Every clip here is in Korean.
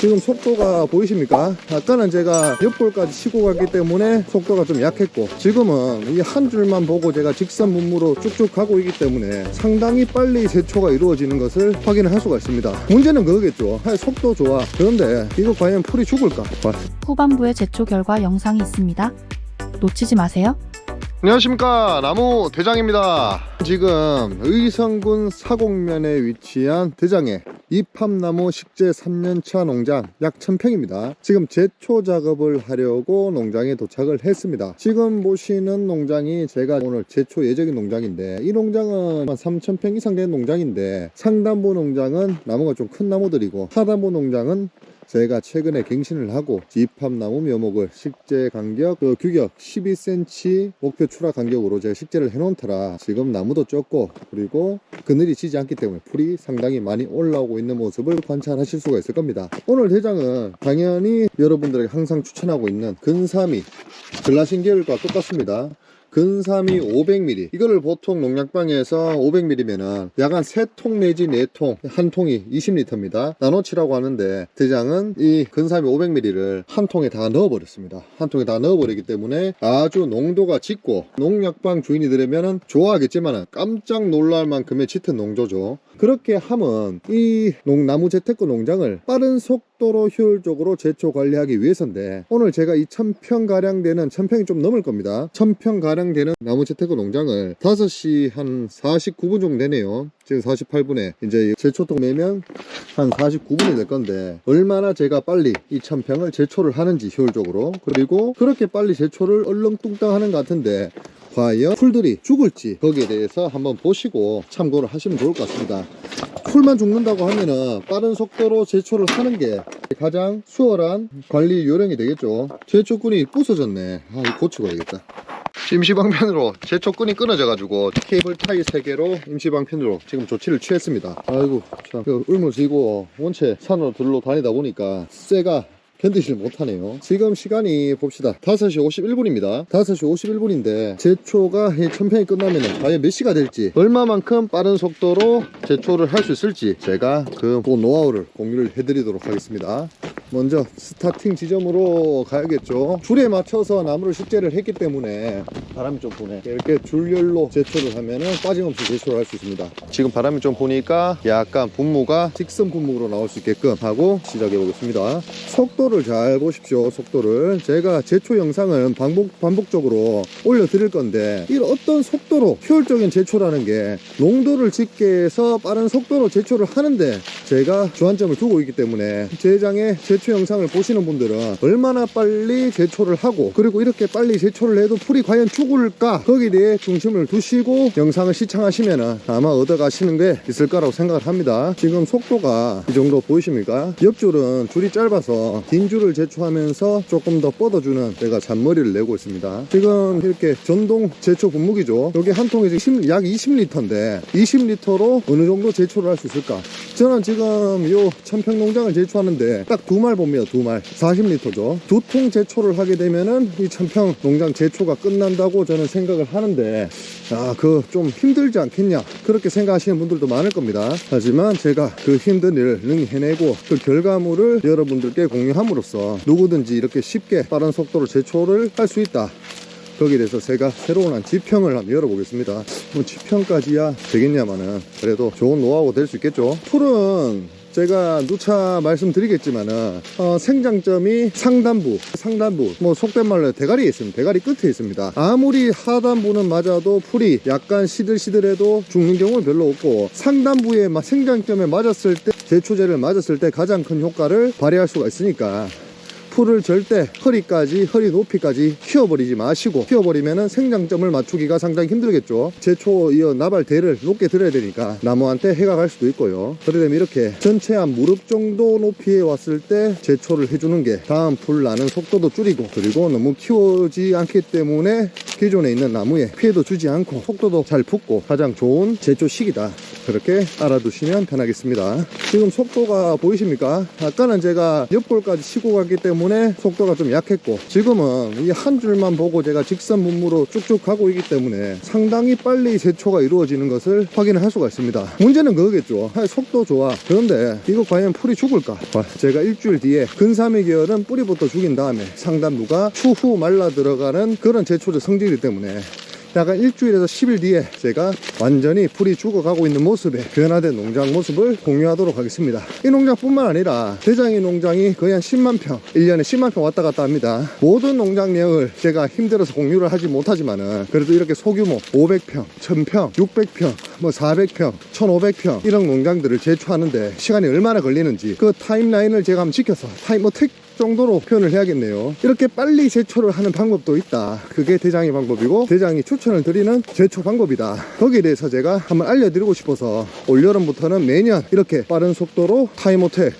지금 속도가 보이십니까? 아까는 제가 옆볼까지 치고 갔기 때문에 속도가 좀 약했고, 지금은 이 한 줄만 보고 제가 직선 분무로 쭉쭉 가고 있기 때문에 상당히 빨리 제초가 이루어지는 것을 확인을 할 수가 있습니다. 문제는 그거겠죠. 속도 좋아. 그런데 이거 과연 풀이 죽을까? 후반부의 제초 결과 영상이 있습니다. 놓치지 마세요. 안녕하십니까, 나무 대장입니다. 지금 의성군 사곡면에 위치한 대장의 이팝나무 식재 3년차 농장 약 1000평입니다. 지금 제초 작업을 하려고 농장에 도착을 했습니다. 지금 보시는 농장이 제가 오늘 제초 예정인 농장인데, 이 농장은 3000평 이상 된 농장인데, 상단부 농장은 나무가 좀 큰 나무들이고, 하단부 농장은 제가 최근에 갱신을 하고 이팝나무 묘목을 식재 간격 규격 12cm 목표 출하 간격으로 제가 식재를 해놓은 터라 지금 나무도 적고, 그리고 그늘이 지지 않기 때문에 풀이 상당히 많이 올라오고 있는 모습을 관찰하실 수가 있을 겁니다. 오늘 대장은 당연히 여러분들에게 항상 추천하고 있는 근사미 글라신 계열과 똑같습니다. 근사미 500ml, 이거를 보통 농약방에서 500ml면은 약 한 3통 내지 4통, 한 통이 20L입니다. 나노치라고 하는데, 대장은 이 근사미 500ml를 한 통에 다 넣어버렸습니다. 한 통에 다 넣어버리기 때문에 아주 농도가 짙고, 농약방 주인이 들으면은 좋아하겠지만은 깜짝 놀랄 만큼의 짙은 농도죠. 그렇게 하면 이 나무 재테크 농장을 빠른 속도로 효율적으로 제초 관리하기 위해서인데, 오늘 제가 이 1000평 가량 되는, 1000평이 좀 넘을 겁니다. 1000평 가량 되는 나무 재테크 농장을 5시 한 49분 정도 되네요. 지금 48분에 이제 제초통 매면 한 49분이 될 건데, 얼마나 제가 빨리 이 1000평을 제초를 하는지 효율적으로, 그리고 그렇게 빨리 제초를 얼렁뚱땅 하는 것 같은데 과연 풀들이 죽을지, 거기에 대해서 한번 보시고 참고를 하시면 좋을 것 같습니다. 풀만 죽는다고 하면은 빠른 속도로 제초를 하는 게 가장 수월한 관리 요령이 되겠죠. 제초끈이 부서졌네. 이거 고치고 야겠다. 임시방편으로 제초끈이 끊어져 가지고 케이블 타이 3개로 임시방편으로 지금 조치를 취했습니다. 아이고 참, 울물지고 원체 산으로 들러 다니다 보니까 쇠가 견디질 못하네요. 지금 시간이 봅시다, 5시 51분입니다 5시 51분인데 제초가 1000평이 끝나면 과연 몇 시가 될지, 얼마만큼 빠른 속도로 제초를 할 수 있을지 제가 그 노하우를 공유를 해드리도록 하겠습니다. 먼저 스타팅 지점으로 가야겠죠. 줄에 맞춰서 나무를 식재를 했기 때문에 바람이 좀 부네. 이렇게 줄열로 제초를 하면은 빠짐없이 제초를 할 수 있습니다. 지금 바람이 좀 부니까 약간 분무가 직선 분무로 나올 수 있게끔 하고 시작해 보겠습니다. 속도를 잘 보십시오. 속도를 제가 제초 영상을 반복적으로 올려드릴 건데, 이 어떤 속도로 효율적인 제초라는 게 농도를 짙게 해서 빠른 속도로 제초를 하는데 제가 주안점을 두고 있기 때문에, 제장의 제초 영상을 보시는 분들은 얼마나 빨리 제초를 하고, 그리고 이렇게 빨리 제초를 해도 풀이 과연 죽을까, 거기에 대해 중심을 두시고 영상을 시청하시면 아마 얻어가시는 게 있을 거라고 생각을 합니다. 지금 속도가 이 정도 보이십니까? 옆줄은 줄이 짧아서 긴 줄을 제초하면서 조금 더 뻗어주는 제가 잔머리를 내고 있습니다. 지금 이렇게 전동 제초 분무기죠. 여기 한 통에 약 20L인데 20L로 어느 정도 제초를 할 수 있을까? 저는 지금 요 1000평 농장을 제초하는데 딱 2말 봅니다. 2말 40L죠 2통 제초를 하게 되면은 이 1000평 농장 제초가 끝난다고 저는 생각을 하는데, 그거 좀 힘들지 않겠냐, 그렇게 생각하시는 분들도 많을 겁니다. 하지만 제가 그 힘든 일을 능히 해내고 그 결과물을 여러분들께 공유함으로써 누구든지 이렇게 쉽게 빠른 속도로 제초를 할 수 있다, 거기에 대해서 제가 새로운 한 지평을 한번 열어보겠습니다. 뭐 지평까지야 되겠냐마는 그래도 좋은 노하우가 될 수 있겠죠. 풀은 제가 누차 말씀드리겠지만은 생장점이 상단부 뭐 속된 말로 대가리에 있습니다. 대가리 끝에 있습니다. 아무리 하단부는 맞아도 풀이 약간 시들시들해도 죽는 경우는 별로 없고, 상단부에 생장점에 맞았을 때, 제초제를 맞았을 때 가장 큰 효과를 발휘할 수가 있으니까 풀을 절대 허리 높이까지 키워버리지 마시고, 키워버리면은 생장점을 맞추기가 상당히 힘들겠죠. 제초 나발대를 높게 들어야 되니까 나무한테 해가 갈 수도 있고요. 그러려면 이렇게 전체 한 무릎 정도 높이에 왔을 때 제초를 해주는 게 다음 풀 나는 속도도 줄이고, 그리고 너무 키우지 않기 때문에 기존에 있는 나무에 피해도 주지 않고 속도도 잘 붙고 가장 좋은 제초 시기다. 그렇게 알아두시면 편하겠습니다. 지금 속도가 보이십니까? 아까는 제가 옆골까지 치고 갔기 때문에 속도가 좀 약했고, 지금은 이 한 줄만 보고 제가 직선 분무로 쭉쭉 가고 있기 때문에 상당히 빨리 제초가 이루어지는 것을 확인을 할 수가 있습니다. 문제는 그거겠죠. 속도 좋아. 그런데 이거 과연 풀이 죽을까? 제가 일주일 뒤에 근사미 계열은 뿌리부터 죽인 다음에 상단부가 추후 말라 들어가는 그런 제초제 성질이기 때문에 약간 일주일에서 10일 뒤에 제가 완전히 풀이 죽어가고 있는 모습에 변화된 농장 모습을 공유하도록 하겠습니다. 이 농장뿐만 아니라 대장의 농장이 거의 한 10만 평, 1년에 10만 평 왔다 갔다 합니다. 모든 농장량을 제가 힘들어서 공유를 하지 못하지만은 그래도 이렇게 소규모 500평, 1000평, 600평, 뭐 400평, 1500평 이런 농장들을 제초하는데 시간이 얼마나 걸리는지 그 타임라인을 제가 한번 지켜서 타임어택 정도로 표현을 해야겠네요. 이렇게 빨리 제초를 하는 방법도 있다. 그게 대장의 방법이고 대장이 추천을 드리는 제초 방법이다. 거기에 대해서 제가 한번 알려드리고 싶어서 올여름부터는 매년 이렇게 빠른 속도로 타임어택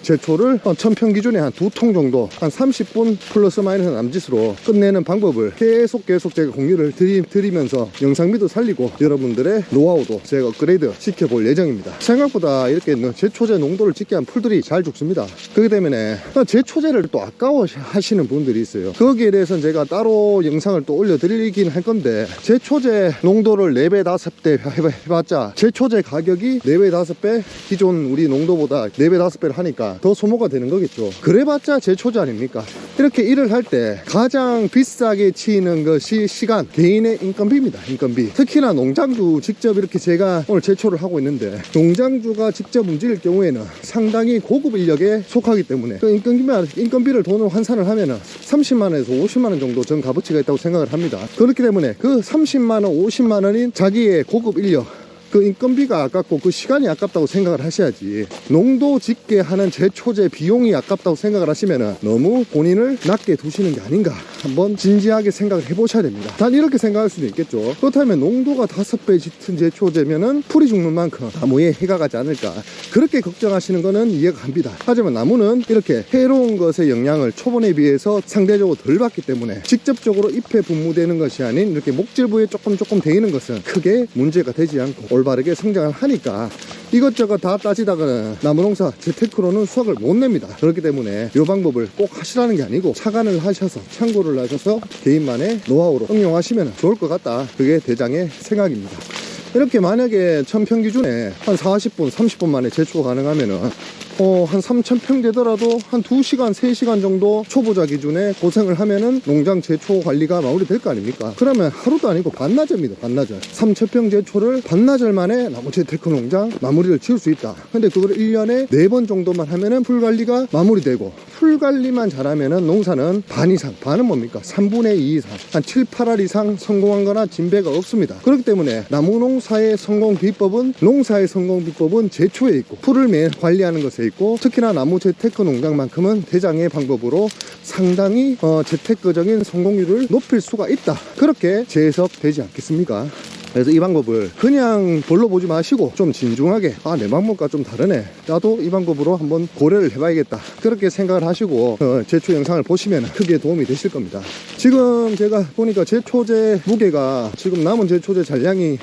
제초를 1000평 기준에 한 2통 정도 한 30분 플러스 마이너스 남짓으로 끝내는 방법을 계속 제가 공유를 드리면서 영상미도 살리고 여러분들의 노하우도 제가 업그레이드 시켜볼 예정입니다. 생각보다 이렇게 제초제 농도를 짓게 한 풀들이 잘 죽습니다. 그렇기 때문에 제초제를 또 아까워 하시는 분들이 있어요. 거기에 대해서는 제가 따로 영상을 또 올려드리긴 할 건데, 제초제 농도를 4배 5배 해봤자 제초제 가격이 4배 5배 기존 우리 농도보다 4배 5배를 하니까 더 소모가 되는 거겠죠. 그래봤자 제초제 아닙니까? 이렇게 일을 할 때 가장 비싸게 치는 것이 시간, 개인의 인건비입니다. 인건비. 특히나 농장주 직접 이렇게 제가 오늘 제초를 하고 있는데, 농장주가 직접 움직일 경우에는 상당히 고급 인력에 속하기 때문에 그 인건비를 돈으로 환산을 하면은 30만원에서 50만원 정도 전 값어치가 있다고 생각을 합니다. 그렇기 때문에 그 30만원, 50만원인 자기의 고급 인력, 그 인건비가 아깝고 그 시간이 아깝다고 생각을 하셔야지, 농도 짓게 하는 제초제 비용이 아깝다고 생각을 하시면 너무 본인을 낮게 두시는 게 아닌가 한번 진지하게 생각을 해보셔야 됩니다. 단 이렇게 생각할 수도 있겠죠. 그렇다면 농도가 5배 짙은 제초제면은 풀이 죽는 만큼 나무에 해가 가지 않을까, 그렇게 걱정하시는 거는 이해가 갑니다. 하지만 나무는 이렇게 해로운 것의 영향을 초본에 비해서 상대적으로 덜 받기 때문에 직접적으로 잎에 분무되는 것이 아닌 이렇게 목질부에 조금 돼 있는 것은 크게 문제가 되지 않고 올바르게 성장을 하니까 이것저것 다 따지다가는 나무농사 재테크로는 수확을 못 냅니다. 그렇기 때문에 이 방법을 꼭 하시라는 게 아니고 참고를 하셔서 개인만의 노하우로 응용하시면 좋을 것 같다. 그게 대장의 생각입니다. 이렇게 만약에 1000평 기준에 한 40분, 30분 만에 제초가 가능하면은 한 3000평 되더라도 한 2시간, 3시간 정도 초보자 기준에 고생을 하면은 농장 제초 관리가 마무리될 거 아닙니까? 그러면 하루도 아니고 반나절입니다. 반나절. 3000평 제초를 반나절 만에 나무 재테크 농장 마무리를 지을 수 있다. 근데 그걸 1년에 4번 정도만 하면은 풀 관리가 마무리되고, 풀 관리만 잘하면은 농사는 반 이상, 반은 뭡니까? 3분의 2 이상, 한 7, 8할 이상 성공한 거나 진배가 없습니다. 그렇기 때문에 나무 농사의 성공 비법은, 농사의 성공 비법은 제초에 있고 풀을 매일 관리하는 것에 있고, 특히나 나무 재테크 농장만큼은 대장의 방법으로 상당히 재테크적인 성공률을 높일 수가 있다. 그렇게 재해석되지 않겠습니까? 그래서 이 방법을 그냥 볼로 보지 마시고 좀 진중하게, 내 방법과 좀 다르네, 나도 이 방법으로 한번 고려를 해봐야겠다, 그렇게 생각을 하시고 제초 영상을 보시면 크게 도움이 되실 겁니다. 지금 제가 보니까 제초제 무게가, 지금 남은 제초제 잔량이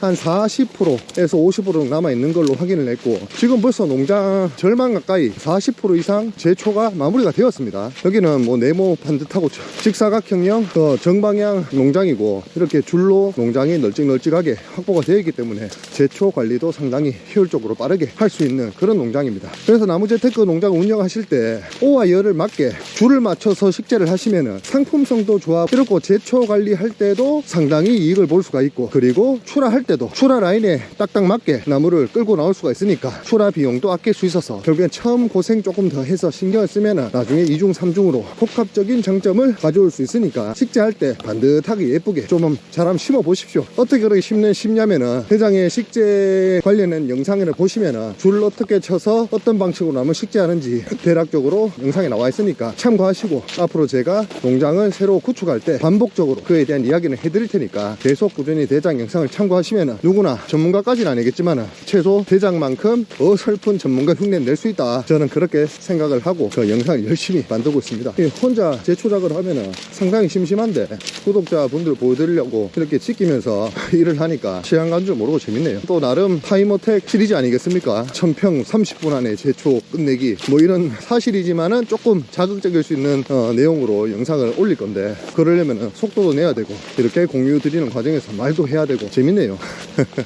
한 40%에서 50% 남아있는 걸로 확인을 했고, 지금 벌써 농장 절반 가까이 40% 이상 제초가 마무리가 되었습니다. 여기는 뭐 네모 반듯하고 직사각형형 정방향 농장이고, 이렇게 줄로 농장이 널찍널찍하게 확보가 되어 있기 때문에 제초 관리도 상당히 효율적으로 빠르게 할 수 있는 그런 농장입니다. 그래서 나무 재테크 농장을 운영하실 때 오와 열을 맞게 줄을 맞춰서 식재를 하시면은 상품성도 좋아, 그리고 제초 관리할 때도 상당히 이익을 볼 수가 있고, 그리고 출하할 때도 출하 라인에 딱딱 맞게 나무를 끌고 나올 수가 있으니까 출하 비용도 아낄 수 있어서 결국엔 처음 고생 조금 더 해서 신경을 쓰면 나중에 2중 3중으로 복합적인 장점을 가져올 수 있으니까 식재할 때 반듯하게 예쁘게 좀 잘 한번 심어 보십시오. 어떻게 그렇게 심냐면은 대장의 식재 관련된 영상을 보시면은 줄 어떻게 쳐서 어떤 방식으로 나무 식재하는지 대략적으로 영상에 나와 있으니까 참고하시고, 앞으로 제가 농장을 새로 구축할 때 반복적으로 그에 대한 이야기는 해드릴 테니까 계속 꾸준히 대장 영상을 참고하시면 보시면은 누구나 전문가까지는 아니겠지만은 최소 대장만큼 어설픈 전문가 흉내 낼 수 있다. 저는 그렇게 생각을 하고 그 영상을 열심히 만들고 있습니다. 혼자 제초작을 하면은 상당히 심심한데 구독자분들 보여드리려고 이렇게 찍히면서 일을 하니까 시간 간 줄 모르고 재밌네요. 또 나름 타임어택 시리즈 아니겠습니까? 1000평 30분 안에 제초 끝내기 뭐 이런 사실이지만은 조금 자극적일 수 있는 내용으로 영상을 올릴 건데, 그러려면은 속도도 내야 되고 이렇게 공유 드리는 과정에서 말도 해야 되고 재밌네요.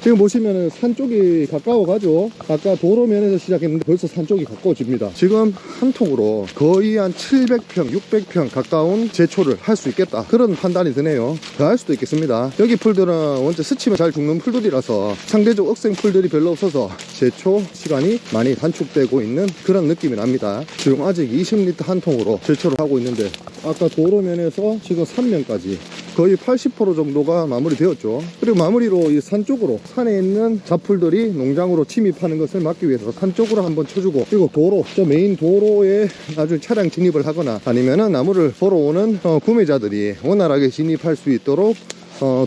지금 보시면은 산 쪽이 가까워 가죠. 아까 도로면에서 시작했는데 벌써 산 쪽이 가까워집니다. 지금 한 통으로 거의 한 700평 600평 가까운 제초를 할 수 있겠다, 그런 판단이 드네요. 더 할 수도 있겠습니다. 여기 풀들은 원체 스치면 잘 죽는 풀들이라서 상대적 억생 풀들이 별로 없어서 제초 시간이 많이 단축되고 있는 그런 느낌이 납니다. 지금 아직 20리터 한 통으로 제초를 하고 있는데, 아까 도로면에서 지금 산면까지 거의 80% 정도가 마무리되었죠. 그리고 마무리로 이 산 쪽으로, 산에 있는 잡풀들이 농장으로 침입하는 것을 막기 위해서 산 쪽으로 한번 쳐주고, 그리고 도로, 저 메인 도로에 나중에 차량 진입을 하거나 아니면은 나무를 보러 오는 구매자들이 원활하게 진입할 수 있도록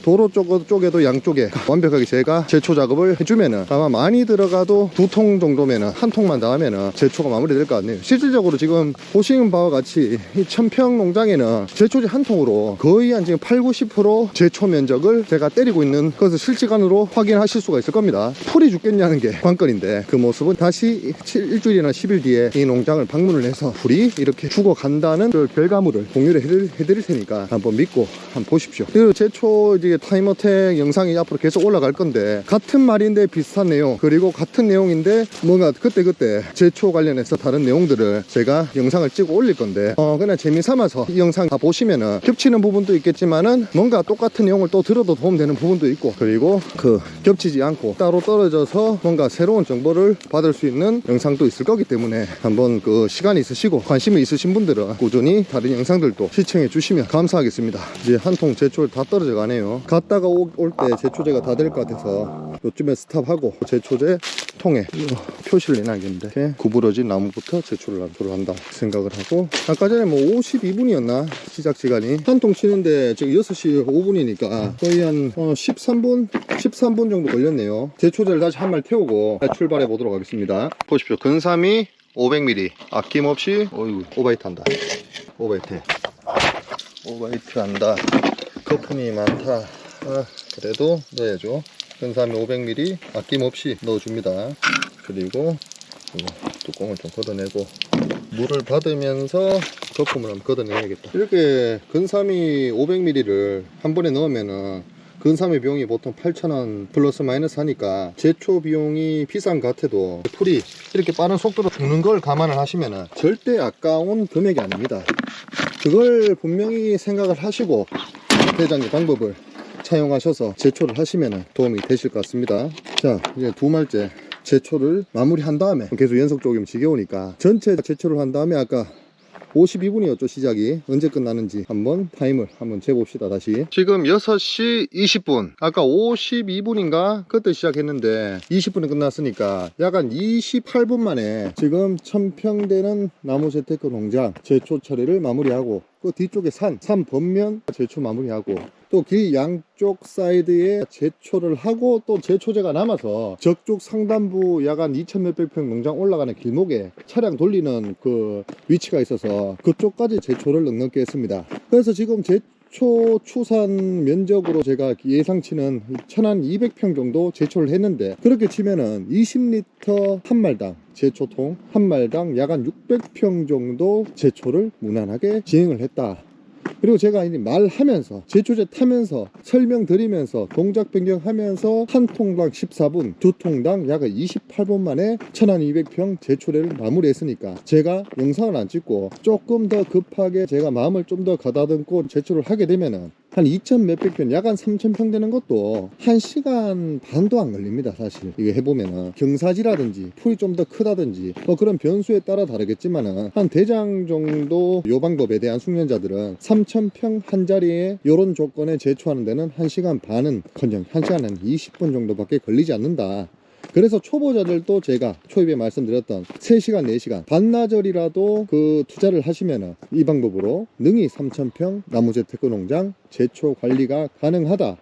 도로 쪽에도 양쪽에 완벽하게 제가 제초 작업을 해주면은 아마 많이 들어가도 2통 정도면은, 한 통만 더 하면은 제초가 마무리될 것 같네요. 실질적으로 지금 보시는 바와 같이 이 1000평 농장에는 제초제 한 통으로 거의 한 지금 80~90% 제초 면적을 제가 때리고 있는 것을 실시간으로 확인하실 수가 있을 겁니다. 풀이 죽겠냐는 게 관건인데, 그 모습은 다시 일주일이나 10일 뒤에 이 농장을 방문을 해서 풀이 이렇게 죽어간다는 그 결과물을 공유를 해드릴 테니까 한번 믿고 한번 보십시오. 그리고 제초 이제 타임어택 영상이 앞으로 계속 올라갈 건데, 같은 말인데 비슷한 내용, 그리고 같은 내용인데 뭔가 그때그때 제초 관련해서 다른 내용들을 제가 영상을 찍어 올릴 건데, 그냥 재미삼아서 이 영상 다 보시면은 겹치는 부분도 있겠지만은 뭔가 똑같은 내용을 또 들어도 도움되는 부분도 있고, 그리고 그 겹치지 않고 따로 떨어져서 뭔가 새로운 정보를 받을 수 있는 영상도 있을 거기 때문에, 한번 그 시간이 있으시고 관심이 있으신 분들은 꾸준히 다른 영상들도 시청해 주시면 감사하겠습니다. 이제 한 통 제초를 다 떨어져 가네요. 갔다가 올 때 제초제가 다 될 것 같아서 요쯤에 스탑하고 제초제 통에 표시를 내놔야겠는데, 이렇게 구부러진 나무부터 제초를 한다 생각을 하고, 아까 전에 뭐 52분이었나 시작 시간이, 한 통 치는데 지금 6시 5분이니까 거의 한 13분 정도 걸렸네요. 제초제를 다시 한 말 태우고 출발해 보도록 하겠습니다. 보십시오. 근삼이 500ml 아낌없이, 어이구 오바이트 한다, 오바이트 한다, 거품이 많다. 그래도 넣어야죠. 근삼이 500ml 아낌없이 넣어줍니다. 그리고 뚜껑을 좀 걷어내고 물을 받으면서 거품을 한번 걷어내야겠다. 이렇게 근삼이 500ml를 한 번에 넣으면은 근삼의 비용이 보통 8,000원 플러스 마이너스 하니까 제초 비용이 비싼 것 같아도 풀이 이렇게 빠른 속도로 죽는 걸 감안을 하시면은 절대 아까운 금액이 아닙니다. 그걸 분명히 생각을 하시고 대장의 방법을 차용하셔서 제초를 하시면 도움이 되실 것 같습니다. 자, 이제 두 말째 제초를 마무리한 다음에, 계속 연속적이면 지겨우니까 전체 제초를 한 다음에, 아까 52분이었죠 시작이, 언제 끝나는지 한번 타임을 한번 재봅시다. 다시 지금 6시 20분, 아까 52분인가 그때 시작했는데 20분에 끝났으니까 약 한 28분 만에 지금 1000평 되는 나무 재테크 농장 제초 처리를 마무리하고, 그 뒤쪽에 산 번면 제초 마무리하고, 또 길 양쪽 사이드에 제초를 하고, 또 제초제가 남아서 저쪽 상단부 약 한 2000 몇백 평 농장 올라가는 길목에 차량 돌리는 그 위치가 있어서 그쪽까지 제초를 넉넉히 했습니다. 그래서 지금 제초 추산 면적으로 제가 예상치는 1200평 정도 제초를 했는데, 그렇게 치면은 20리터 한 말당, 제초통 한 말당 약 한 600평 정도 제초를 무난하게 진행을 했다. 그리고 제가 이제 말하면서 제초제 타면서 설명드리면서 동작 변경하면서 한 통당 14분, 두 통당 약 28분 만에 1200평 제초제를 마무리했으니까, 제가 영상을 안 찍고 조금 더 급하게 제가 마음을 좀 더 가다듬고 제초를 하게 되면은 한 2000 몇백 평, 약 한 3000평 되는 것도 1시간 반도 안 걸립니다. 사실 이거 해보면은 경사지라든지 풀이 좀 더 크다든지 뭐 그런 변수에 따라 다르겠지만은, 한 대장 정도 요 방법에 대한 숙련자들은 3000평 한 자리에 요런 조건에 제초하는 데는 1시간 반은 커녕 1시간 한 20분 정도밖에 걸리지 않는다. 그래서 초보자들도 제가 초입에 말씀드렸던 3시간 4시간 반나절이라도 그 투자를 하시면은 이 방법으로 능히 3000평 나무재테크 농장 제초 관리가 가능하다.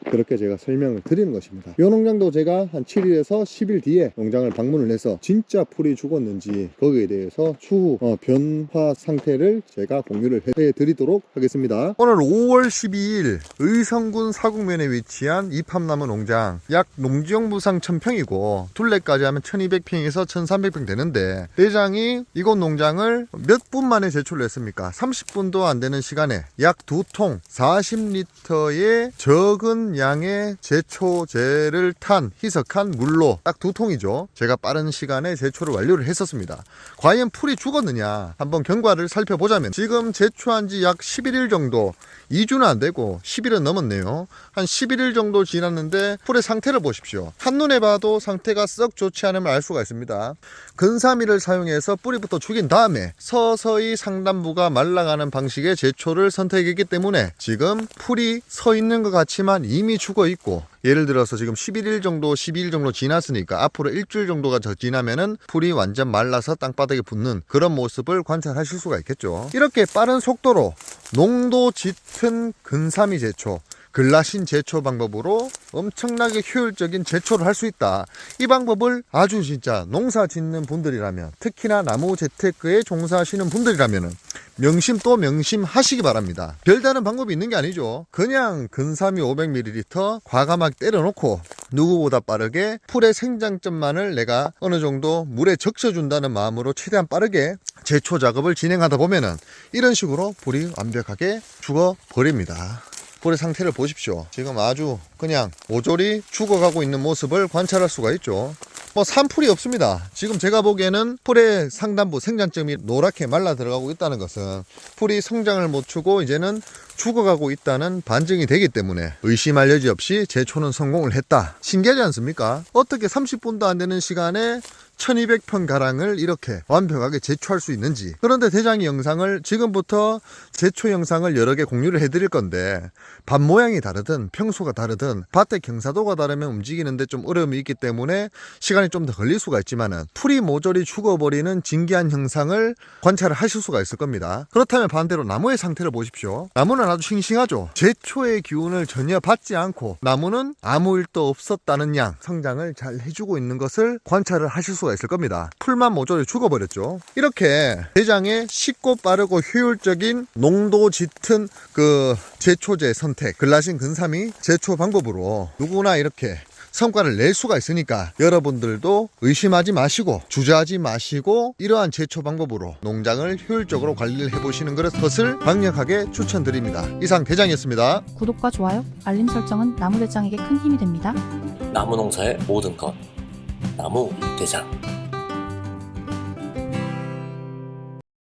그렇게 제가 설명을 드리는 것입니다. 이 농장도 제가 한 7일에서 10일 뒤에 농장을 방문을 해서 진짜 풀이 죽었는지 거기에 대해서 추후 변화 상태를 제가 공유를 해드리도록 하겠습니다. 오늘 5월 12일 의성군 사곡면에 위치한 이팝나무 농장, 약 농지용 부상 1000평이고 둘레까지 하면 1200평에서 1300평 되는데, 대장이 이곳 농장을 몇 분 만에 제초를 했습니까? 30분도 안 되는 시간에 약 2통 40리터의 적은 양의 제초제를 탄 희석한 물로 딱 2통이죠. 제가 빠른 시간에 제초를 완료를 했었습니다. 과연 풀이 죽었느냐 한번 경과를 살펴보자면, 지금 제초한 지 약 11일 정도, 2주는 안 되고 10일은 넘었네요. 한 11일 정도 지났는데 풀의 상태를 보십시오. 한눈에 봐도 상태가 썩 좋지 않음을 알 수가 있습니다. 근사미를 사용해서 뿌리부터 죽인 다음에 서서히 상단부가 말라가는 방식의 제초를 선택했기 때문에 지금 풀이 서 있는 것 같지만 이미 죽어 있고, 예를 들어서 지금 11일 정도 12일 정도 지났으니까 앞으로 일주일 정도가 더 지나면은 풀이 완전 말라서 땅바닥에 붙는 그런 모습을 관찰하실 수가 있겠죠. 이렇게 빠른 속도로 농도 짙은 근사미 제초, 글라신 제초 방법으로 엄청나게 효율적인 제초를 할 수 있다. 이 방법을 아주 진짜 농사 짓는 분들이라면, 특히나 나무 재테크에 종사하시는 분들이라면 명심 또 명심하시기 바랍니다. 별다른 방법이 있는 게 아니죠. 그냥 근사미 500ml 과감하게 때려놓고 누구보다 빠르게 풀의 생장점만을 내가 어느 정도 물에 적셔준다는 마음으로 최대한 빠르게 제초 작업을 진행하다 보면은 이런 식으로 풀이 완벽하게 죽어버립니다. 풀의 상태를 보십시오. 지금 아주 그냥 모조리 죽어가고 있는 모습을 관찰할 수가 있죠. 산풀이 없습니다. 지금 제가 보기에는 풀의 상단부 생장점이 노랗게 말라 들어가고 있다는 것은 풀이 성장을 못 추고 이제는 죽어가고 있다는 반증이 되기 때문에 의심할 여지 없이 제초는 성공을 했다. 신기하지 않습니까? 어떻게 30분도 안 되는 시간에 1200평 가량을 이렇게 완벽하게 제초할 수 있는지. 그런데 대장이 영상을, 지금부터 제초 영상을 여러 개 공유를 해드릴 건데, 밭 모양이 다르든 평소가 다르든 밭의 경사도가 다르면 움직이는데 좀 어려움이 있기 때문에 시간이 좀 더 걸릴 수가 있지만은 풀이 모조리 죽어버리는 진기한 형상을 관찰을 하실 수가 있을 겁니다. 그렇다면 반대로 나무의 상태를 보십시오. 나무는 아주 싱싱하죠. 제초의 기운을 전혀 받지 않고 나무는 아무 일도 없었다는 양 성장을 잘 해주고 있는 것을 관찰을 하실 수가 있을 겁니다. 풀만 모조리 죽어버렸죠. 이렇게 대장의 쉽고 빠르고 효율적인 농도 짙은 그 제초제 선택, 글라신 근사미 제초 방법으로 누구나 이렇게 성과를 낼 수가 있으니까 여러분들도 의심하지 마시고 주저하지 마시고 이러한 제초 방법으로 농장을 효율적으로 관리를 해보시는 것을 강력하게 추천드립니다. 이상 대장이었습니다. 구독과 좋아요, 알림 설정은 나무대장에게 큰 힘이 됩니다. 나무 농사의 모든 것 나무 대장.